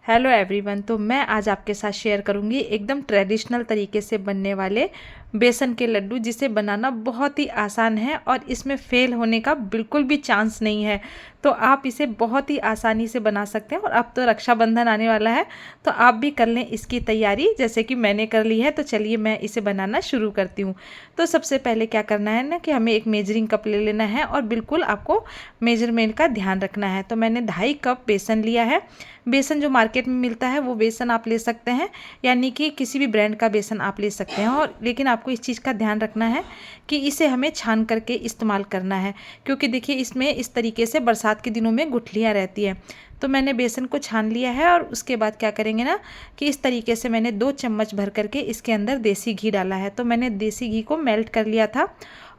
Hello everyone. तो मैं आज आपके साथ शेयर करूंगी एकदम ट्रेडिशनल तरीके से बनने वाले बेसन के लड्डू, जिसे बनाना बहुत ही आसान है और इसमें फेल होने का बिल्कुल भी चांस नहीं है। तो आप इसे बहुत ही आसानी से बना सकते हैं। और अब तो रक्षाबंधन आने वाला है, तो आप भी कर लें इसकी तैयारी जैसे कि मैंने कर ली है। तो चलिए मैं इसे बनाना शुरू करती हूँ। तो सबसे पहले क्या करना है ना कि हमें एक मेजरिंग कप ले लेना है और बिल्कुल आपको मेजरमेंट का ध्यान रखना है। तो मैंने 2.5 कप बेसन लिया है। बेसन जो मार्केट में मिलता है वो बेसन आप ले सकते हैं, यानी कि किसी भी ब्रांड का बेसन आप ले सकते हैं। और लेकिन आपको इस चीज़ का ध्यान रखना है कि इसे हमें छान करके इस्तेमाल करना है, क्योंकि देखिए इसमें इस तरीके से बरसात के दिनों में गुठलियाँ रहती हैं। तो मैंने बेसन को छान लिया है और उसके बाद क्या करेंगे ना कि इस तरीके से मैंने 2 चम्मच भर करके इसके अंदर देसी घी डाला है। तो मैंने देसी घी को मेल्ट कर लिया था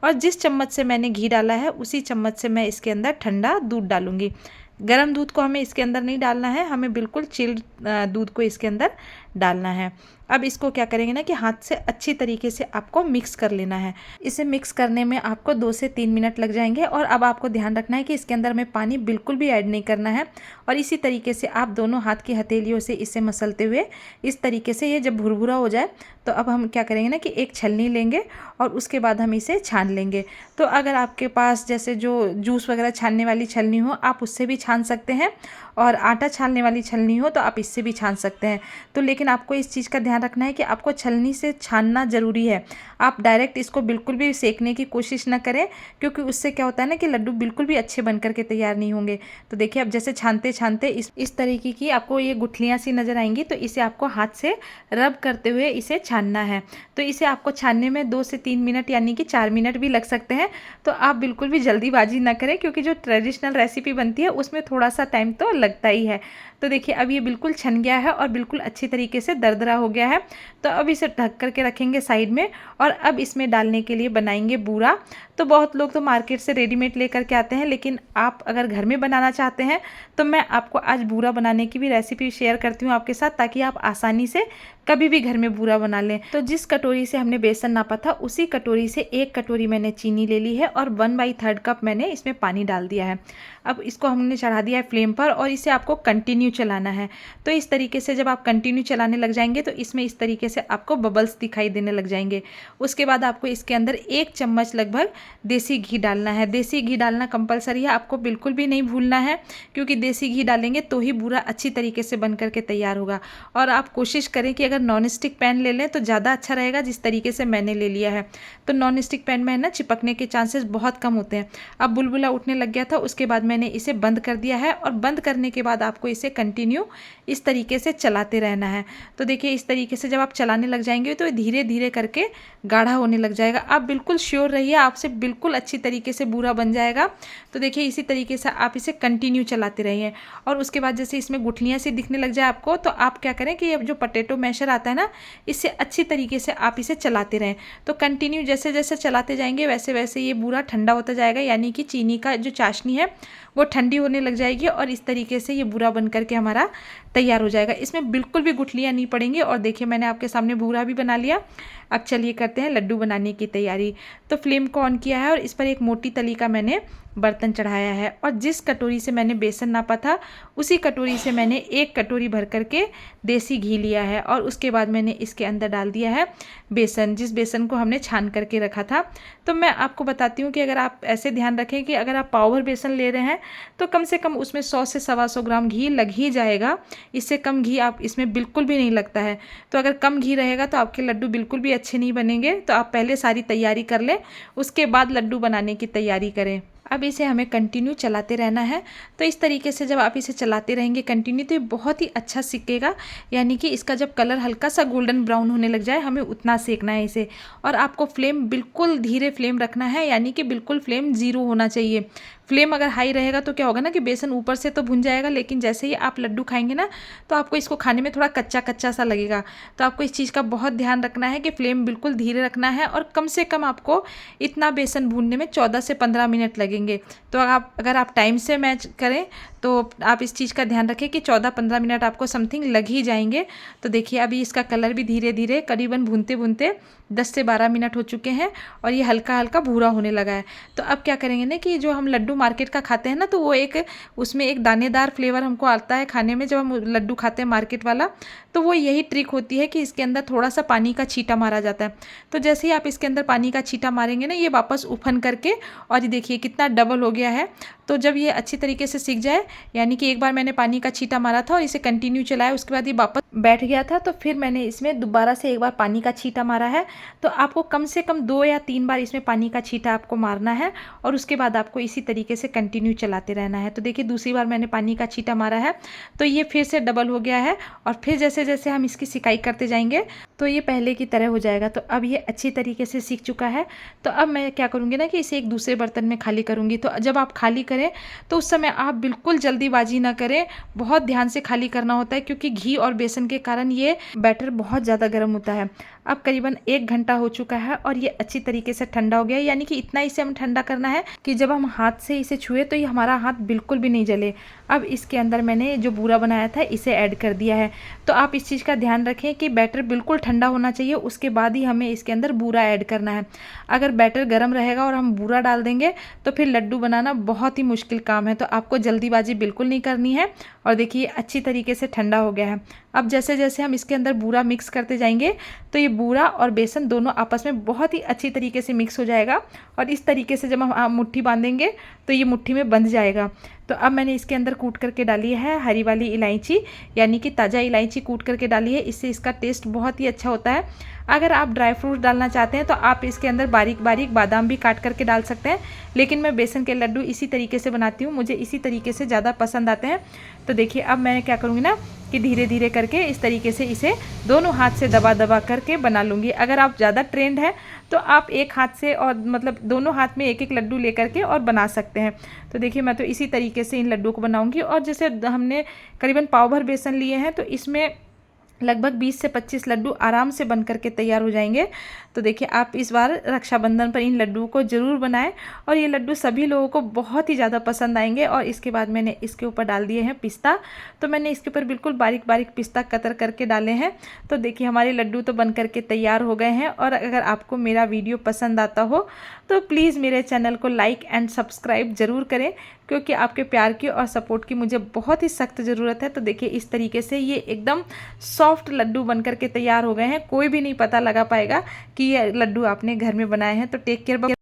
और जिस चम्मच से मैंने घी डाला है उसी चम्मच से मैं इसके अंदर ठंडा दूध डालूंगी। गरम दूध को हमें इसके अंदर नहीं डालना है, हमें बिल्कुल चिल्ड दूध को इसके अंदर डालना है। अब इसको क्या करेंगे ना कि हाथ से अच्छी तरीके से आपको मिक्स कर लेना है। इसे मिक्स करने में आपको 2 से 3 मिनट लग जाएंगे। और अब आपको ध्यान रखना है कि इसके अंदर में पानी बिल्कुल भी ऐड नहीं करना है। और इसी तरीके से आप दोनों हाथ की हथेलियों से इसे मसलते हुए इस तरीके से ये जब भुरभुरा हो जाए तो अब हम क्या करेंगे ना कि एक छलनी लेंगे और उसके बाद हम इसे छान लेंगे। तो अगर आपके पास जैसे जो जूस वगैरह छानने वाली छलनी हो आप उससे भी छान सकते हैं, और आटा छानने वाली छलनी हो तो आप इससे भी छान सकते हैं। तो लेकिन आपको इस चीज़ का ध्यान रखना है कि आपको छलनी से छानना ज़रूरी है। आप डायरेक्ट इसको बिल्कुल भी सेकने की कोशिश ना करें, क्योंकि उससे क्या होता है ना कि लड्डू बिल्कुल भी अच्छे बन करके तैयार नहीं होंगे। तो देखिए अब जैसे छानते छानते इस तरीके की आपको ये गुठलियाँ सी नज़र आएंगी, तो इसे आपको हाथ से रब करते हुए इसे छानना है। तो इसे आपको छानने में 2 से 3 मिनट यानी कि 4 मिनट भी लग सकते हैं। तो आप बिल्कुल भी जल्दीबाजी ना करें, क्योंकि जो ट्रेडिशनल रेसिपी बनती है उसमें थोड़ा सा टाइम तो लगता ही है। तो देखिए अब ये बिल्कुल छन गया है और बिल्कुल अच्छी तरीके से दरदरा हो गया है। तो अब इसे ढक करके रखेंगे साइड में। और अब इसमें डालने के लिए बनाएंगे बूरा। तो बहुत लोग तो मार्केट से रेडीमेड लेकर के आते हैं, लेकिन आप अगर घर में बनाना चाहते हैं तो मैं आपको आज बूरा बनाने की भी रेसिपी शेयर करती हूँ आपके साथ, ताकि आप आसानी से कभी भी घर में बूरा बना लें। तो जिस कटोरी से हमने बेसन नापा था उसी कटोरी से 1 कटोरी मैंने चीनी ले ली है और 1/3 कप मैंने इसमें पानी डाल दिया है। अब इसको हमने चढ़ा दिया है फ्लेम पर और इसे आपको कंटिन्यू चलाना है। तो इस तरीके से जब आप कंटिन्यू चलाने लग जाएंगे तो इसमें इस तरीके से आपको बबल्स दिखाई देने लग जाएंगे। उसके बाद आपको इसके अंदर 1 चम्मच लगभग देसी घी डालना है। देसी घी डालना कंपलसरी है, आपको बिल्कुल भी नहीं भूलना है, क्योंकि देसी घी डालेंगे तो ही बूरा अच्छी तरीके से बन करके तैयार होगा। और आप कोशिश करें कि अगर नॉन स्टिक पैन ले लें तो ज़्यादा अच्छा रहेगा, जिस तरीके से मैंने ले लिया है। तो नॉन स्टिक पैन में है ना चिपकने के चांसेस बहुत कम होते हैं। अब बुलबुला उठने लग गया था, उसके बाद मैंने इसे बंद कर दिया है। और बंद करने के बाद आपको इसे कंटिन्यू इस तरीके से चलाते रहना है। तो देखिए इस तरीके से जब आप चलाने लग जाएंगे तो धीरे धीरे करके गाढ़ा होने लग जाएगा। आप बिल्कुल श्योर रहिए, आपसे बिल्कुल अच्छी तरीके से बूरा बन जाएगा। तो देखिए इसी तरीके से आप इसे कंटिन्यू चलाते रहिए। और उसके बाद जैसे इसमें गुठलियाँ सी दिखने लग जाए आपको, तो आप क्या करें कि ये जो पोटैटो मैशर आता है ना, इससे अच्छी तरीके से आप इसे चलाते रहें। तो कंटिन्यू जैसे जैसे चलाते जाएंगे वैसे वैसे ये बूरा ठंडा होता जाएगा, यानी कि चीनी का जो चाशनी है वो ठंडी होने लग जाएगी और इस तरीके से ये बूरा बन करके हमारा तैयार हो जाएगा। इसमें बिल्कुल भी गुठलियाँ नहीं पड़ेंगी। और देखिए मैंने आपके सामने बूरा भी बना लिया। अब चलिए करते हैं लड्डू बनाने की तैयारी। तो फ्लेम को ऑन किया है और इस पर एक मोटी तली का मैंने बर्तन चढ़ाया है। और जिस कटोरी से मैंने बेसन नापा था उसी कटोरी से मैंने 1 कटोरी भर करके देसी घी लिया है। और उसके बाद मैंने इसके अंदर डाल दिया है बेसन, जिस बेसन को हमने छान करके रखा था। तो मैं आपको बताती हूँ कि अगर आप ऐसे ध्यान रखें कि अगर आप पाव भर बेसन ले रहे हैं तो कम से कम उसमें 100 से 125 ग्राम घी लग ही जाएगा। इससे कम घी आप इसमें बिल्कुल भी नहीं लगता है। तो अगर कम घी रहेगा तो आपके लड्डू बिल्कुल भी अच्छे नहीं बनेंगे। तो आप पहले सारी तैयारी कर लें, उसके बाद लड्डू बनाने की तैयारी करें। अब इसे हमें कंटिन्यू चलाते रहना है। तो इस तरीके से जब आप इसे चलाते रहेंगे कंटिन्यू तो ये बहुत ही अच्छा सिकेगा, यानी कि इसका जब कलर हल्का सा गोल्डन ब्राउन होने लग जाए हमें उतना सेकना है इसे। और आपको फ्लेम बिल्कुल धीरे फ्लेम रखना है, यानी कि बिल्कुल फ्लेम 0 होना चाहिए। फ्लेम अगर हाई रहेगा तो क्या होगा ना कि बेसन ऊपर से तो भुन जाएगा, लेकिन जैसे ही आप लड्डू खाएंगे ना तो आपको इसको खाने में थोड़ा कच्चा कच्चा सा लगेगा। तो आपको इस चीज़ का बहुत ध्यान रखना है कि फ्लेम बिल्कुल धीरे रखना है। और कम से कम आपको इतना बेसन भूनने में 14 से 15 मिनट लगेंगे। तो अगर आप टाइम से मैच करें तो आप इस चीज़ का ध्यान रखें कि 14-15 मिनट आपको समथिंग लग ही जाएंगे। तो देखिए अभी इसका कलर भी धीरे धीरे करीबन भूनते भूनते 10 से 12 मिनट हो चुके हैं और ये हल्का हल्का भूरा होने लगा है। तो अब क्या करेंगे ना कि जो हम लड्डू मार्केट का खाते हैं ना, तो वो उसमें एक दानेदार फ्लेवर हमको आता है खाने में जब हम लड्डू खाते हैं मार्केट वाला। तो वो यही ट्रिक होती है कि इसके अंदर थोड़ा सा पानी का छींटा मारा जाता है। तो जैसे ही आप इसके अंदर पानी का छींटा मारेंगे ना, ये वापस उफन करके, और ये देखिए कितना डबल हो गया है। तो जब ये अच्छी तरीके से सीख जाए, यानी कि एक बार मैंने पानी का छींटा मारा था और इसे कंटिन्यू चलाया, उसके बाद ये वापस बैठ गया था, तो फिर मैंने इसमें दोबारा से एक बार पानी का छींटा मारा है। तो आपको कम से कम 2 या 3 बार इसमें पानी का छींटा आपको मारना है और उसके बाद आपको इसी तरीके से कंटिन्यू चलाते रहना है। तो देखिए दूसरी बार मैंने पानी का छींटा मारा है तो ये फिर से डबल हो गया है, और फिर जैसे जैसे हम इसकी सिकाई करते जाएंगे तो ये पहले की तरह हो जाएगा। तो अब ये अच्छी तरीके से सीख चुका है। तो अब मैं क्या करूँगी ना कि इसे एक दूसरे बर्तन में खाली करूँगी। तो जब आप खाली करें तो उस समय आप बिल्कुल जल्दीबाजी ना करें, बहुत ध्यान से खाली करना होता है, क्योंकि घी और बेसन के कारण ये बैटर बहुत ज़्यादा गर्म होता है। अब करीबन 1 घंटा हो चुका है और ये अच्छी तरीके से ठंडा हो गया है, यानी कि इतना इसे हम ठंडा करना है कि जब हम हाथ से इसे छुए तो ये हमारा हाथ बिल्कुल भी नहीं जले। अब इसके अंदर मैंने जो बूरा बनाया था इसे ऐड कर दिया है। तो आप इस चीज़ का ध्यान रखें कि बैटर बिल्कुल ठंडा होना चाहिए, उसके बाद ही हमें इसके अंदर बूरा ऐड करना है। अगर बैटर गर्म रहेगा और हम बूरा डाल देंगे तो फिर लड्डू बनाना बहुत ही मुश्किल काम है। तो आपको जल्दीबाजी बिल्कुल नहीं करनी है। और देखिए अच्छी तरीके से ठंडा हो गया है। अब जैसे जैसे हम इसके अंदर बूरा मिक्स करते जाएंगे तो ये बूरा और बेसन दोनों आपस में बहुत ही अच्छी तरीके से मिक्स हो जाएगा, और इस तरीके से जब हम मुट्ठी बांधेंगे तो ये मुट्ठी में बंध जाएगा। तो अब मैंने इसके अंदर कूट करके डाली है हरी वाली इलायची, यानी कि ताज़ा इलायची कूट करके डाली है, इससे इसका टेस्ट बहुत ही अच्छा होता है। अगर आप ड्राई फ्रूट डालना चाहते हैं तो आप इसके अंदर बारीक बारीक बादाम भी काट करके डाल सकते हैं, लेकिन मैं बेसन के लड्डू इसी तरीके से बनाती हूँ, मुझे इसी तरीके से ज़्यादा पसंद आते हैं। तो देखिए अब मैं क्या करूँगी ना कि धीरे धीरे करके इस तरीके से इसे दोनों हाथ से दबा दबा करके बना लूँगी। अगर आप ज़्यादा ट्रेंड है तो आप एक हाथ से, और मतलब दोनों हाथ में एक एक लड्डू ले करके और बना सकते हैं। तो देखिए मैं तो इसी तरीके से इन लड्डू को बनाऊँगी। और जैसे हमने करीबन पाव भर बेसन लिए हैं तो इसमें लगभग 20 से 25 लड्डू आराम से बन करके तैयार हो जाएंगे। तो देखिए आप इस बार रक्षाबंधन पर इन लड्डुओं को ज़रूर बनाएं, और ये लड्डू सभी लोगों को बहुत ही ज़्यादा पसंद आएंगे। और इसके बाद मैंने इसके ऊपर डाल दिए हैं पिस्ता। तो मैंने इसके ऊपर बिल्कुल बारीक बारीक पिस्ता कतर करके डाले हैं। तो देखिए हमारे लड्डू तो बन करके तैयार हो गए हैं। और अगर आपको मेरा वीडियो पसंद आता हो तो प्लीज़ मेरे चैनल को लाइक एंड सब्सक्राइब ज़रूर करें, क्योंकि आपके प्यार की और सपोर्ट की मुझे बहुत ही सख्त ज़रूरत है। तो देखिए इस तरीके से ये एकदम सॉफ्ट लड्डू बन करके तैयार हो गए हैं, कोई भी नहीं पता लगा पाएगा कि ये लड्डू आपने घर में बनाए हैं। तो टेक केयर।